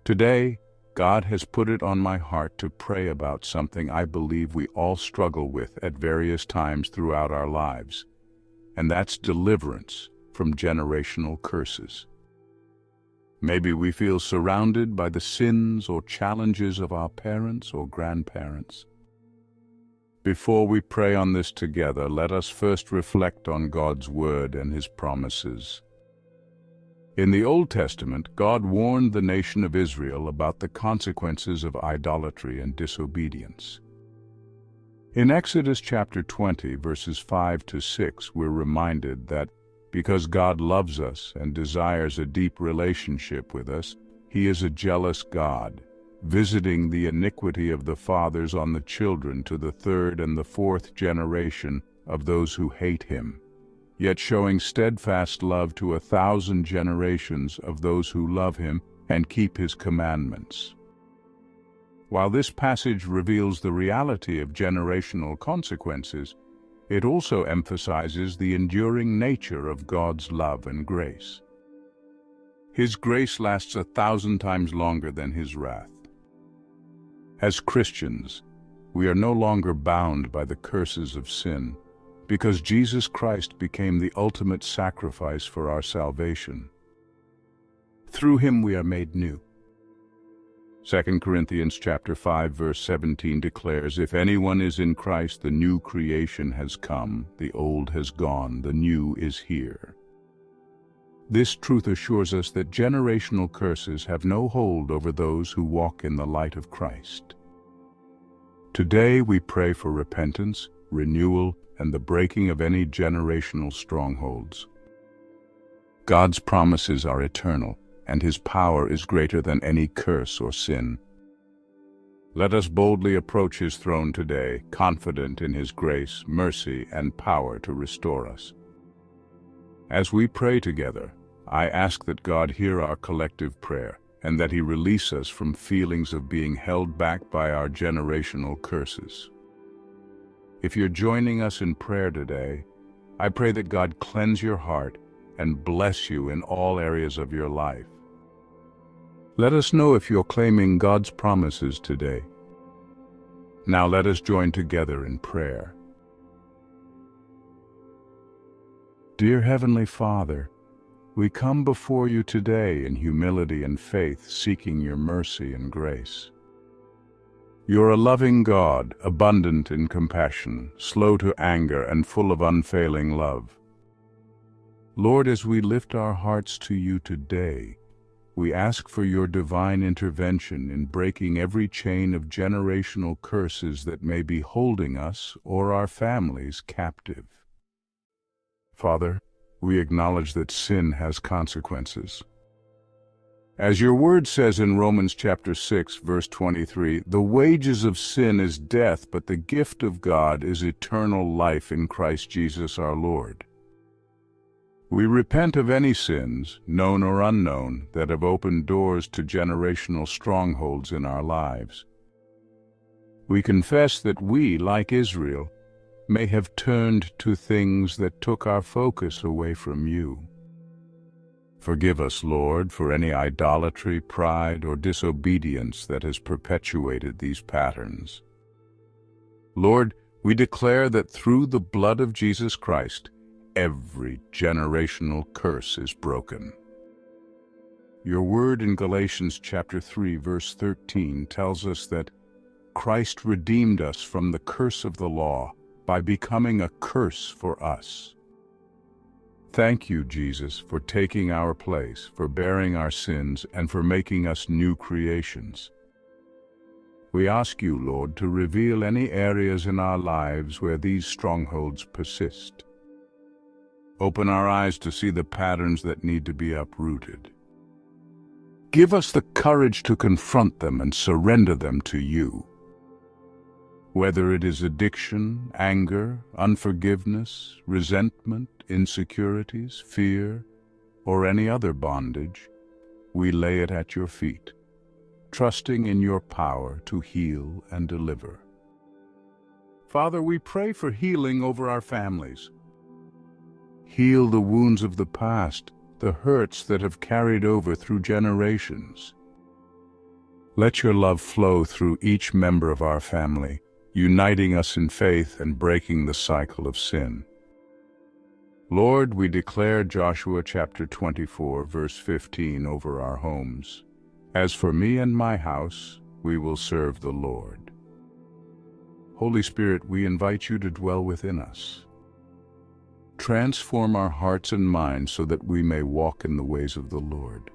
Today, God has put it on my heart to pray about something I believe we all struggle with at various times throughout our lives, and that's deliverance from generational curses. Maybe we feel surrounded by the sins or challenges of our parents or grandparents. Before we pray on this together, let us first reflect on God's word and his promises. In the Old Testament, God warned the nation of Israel about the consequences of idolatry and disobedience. In Exodus chapter 20, verses 5 to 6, we're reminded that because God loves us and desires a deep relationship with us, he is a jealous God, visiting the iniquity of the fathers on the children to the third and the fourth generation of those who hate him, yet showing steadfast love to 1,000 generations of those who love him and keep his commandments. While this passage reveals the reality of generational consequences, it also emphasizes the enduring nature of God's love and grace. His grace lasts 1,000 times longer than his wrath. As Christians, we are no longer bound by the curses of sin, because Jesus Christ became the ultimate sacrifice for our salvation. Through him we are made new. 2 Corinthians chapter 5 verse 17 declares, "If anyone is in Christ, the new creation has come, the old has gone, the new is here." This truth assures us that generational curses have no hold over those who walk in the light of Christ. Today we pray for repentance, renewal, and the breaking of any generational strongholds. God's promises are eternal, and his power is greater than any curse or sin. Let us boldly approach his throne today, confident in his grace, mercy, and power to restore us. As we pray together, I ask that God hear our collective prayer, and that he release us from feelings of being held back by our generational curses. If you're joining us in prayer today, I pray that God cleanse your heart and bless you in all areas of your life. Let us know if you're claiming God's promises today. Now let us join together in prayer. Dear Heavenly Father, we come before you today in humility and faith, seeking your mercy and grace. You're a loving God, abundant in compassion, slow to anger, and full of unfailing love. Lord, as we lift our hearts to you today, we ask for your divine intervention in breaking every chain of generational curses that may be holding us or our families captive. Father, we acknowledge that sin has consequences. As your word says in Romans chapter 6, verse 23, "The wages of sin is death, but the gift of God is eternal life in Christ Jesus our Lord." We repent of any sins, known or unknown, that have opened doors to generational strongholds in our lives. We confess that we, like Israel, may have turned to things that took our focus away from you. Forgive us, Lord, for any idolatry, pride, or disobedience that has perpetuated these patterns. Lord, we declare that through the blood of Jesus Christ, every generational curse is broken. Your word in Galatians chapter 3, verse 13 tells us that Christ redeemed us from the curse of the law by becoming a curse for us. Thank you, Jesus, for taking our place, for bearing our sins, and for making us new creations. We ask you, Lord, to reveal any areas in our lives where these strongholds persist. Open our eyes to see the patterns that need to be uprooted. Give us the courage to confront them and surrender them to you. Whether it is addiction, anger, unforgiveness, resentment, insecurities, fear, or any other bondage, we lay it at your feet, trusting in your power to heal and deliver. Father, we pray for healing over our families. Heal the wounds of the past, the hurts that have carried over through generations. Let your love flow through each member of our family, uniting us in faith and breaking the cycle of sin. Lord, we declare Joshua chapter 24, verse 15 over our homes. As for me and my house, we will serve the Lord. Holy Spirit, we invite you to dwell within us. Transform our hearts and minds so that we may walk in the ways of the Lord.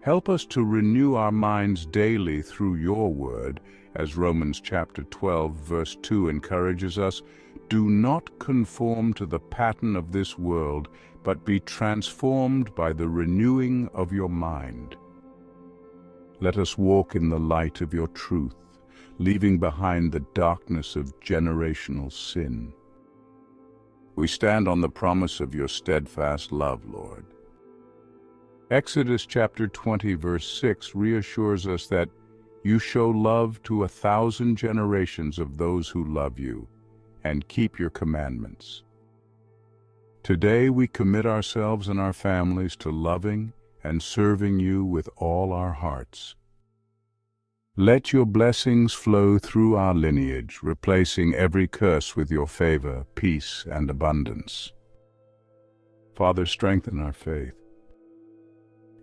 Help us to renew our minds daily through your word, as Romans chapter 12, verse 2 encourages us. Do not conform to the pattern of this world, but be transformed by the renewing of your mind. Let us walk in the light of your truth, leaving behind the darkness of generational sin. We stand on the promise of your steadfast love, Lord. Exodus chapter 20, verse 6 reassures us that you show love to 1,000 generations of those who love you and keep your commandments. Today we commit ourselves and our families to loving and serving you with all our hearts. Let your blessings flow through our lineage, replacing every curse with your favor, peace, and abundance. Father, strengthen our faith.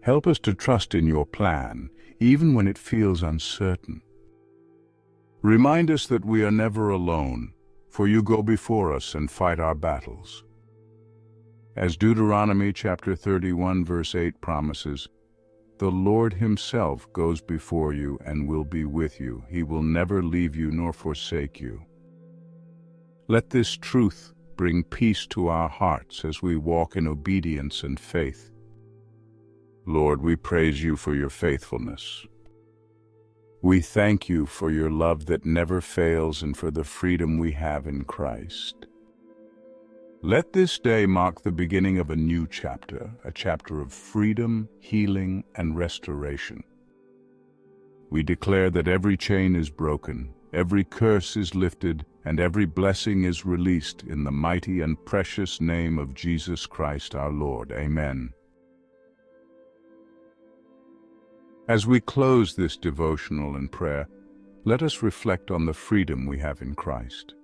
Help us to trust in your plan, even when it feels uncertain. Remind us that we are never alone, for you go before us and fight our battles. As Deuteronomy chapter 31, verse 8 promises, the Lord himself goes before you and will be with you. He will never leave you nor forsake you. Let this truth bring peace to our hearts as we walk in obedience and faith. Lord, we praise you for your faithfulness. We thank you for your love that never fails and for the freedom we have in Christ. Let this day mark the beginning of a new chapter, a chapter of freedom, healing, and restoration. We declare that every chain is broken, every curse is lifted, and every blessing is released in the mighty and precious name of Jesus Christ our Lord. Amen. As we close this devotional and prayer, let us reflect on the freedom we have in Christ.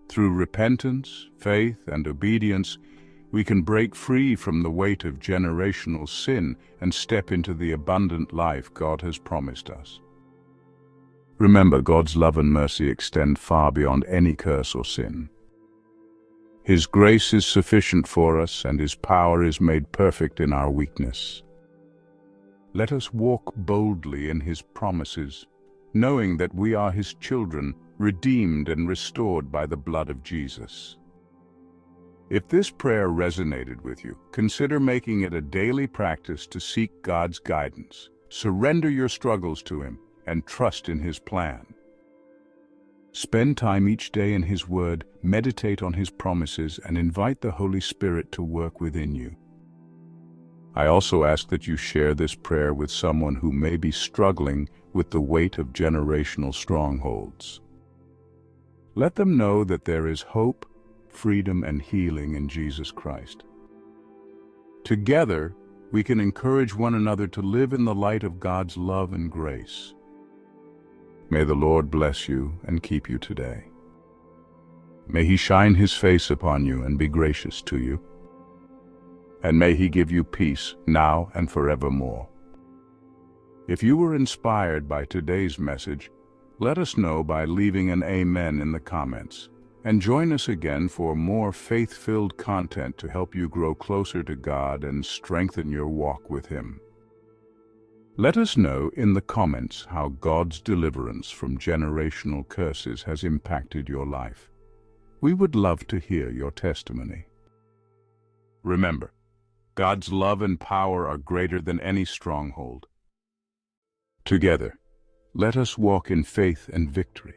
Through repentance, faith, and obedience, we can break free from the weight of generational sin and step into the abundant life God has promised us. Remember, God's love and mercy extend far beyond any curse or sin. His grace is sufficient for us, and his power is made perfect in our weakness. Let us walk boldly in his promises, knowing that we are his children, redeemed and restored by the blood of Jesus. If this prayer resonated with you, consider making it a daily practice to seek God's guidance. Surrender your struggles to him and trust in his plan. Spend time each day in his word, meditate on his promises, and invite the Holy Spirit to work within you. I also ask that you share this prayer with someone who may be struggling with the weight of generational strongholds. Let them know that there is hope, freedom, and healing in Jesus Christ. Together, we can encourage one another to live in the light of God's love and grace. May the Lord bless you and keep you today. May he shine his face upon you and be gracious to you. And may he give you peace now and forevermore. If you were inspired by today's message, let us know by leaving an amen in the comments. And join us again for more faith-filled content to help you grow closer to God and strengthen your walk with him. Let us know in the comments how God's deliverance from generational curses has impacted your life. We would love to hear your testimony. Remember, God's love and power are greater than any stronghold. Together, let us walk in faith and victory.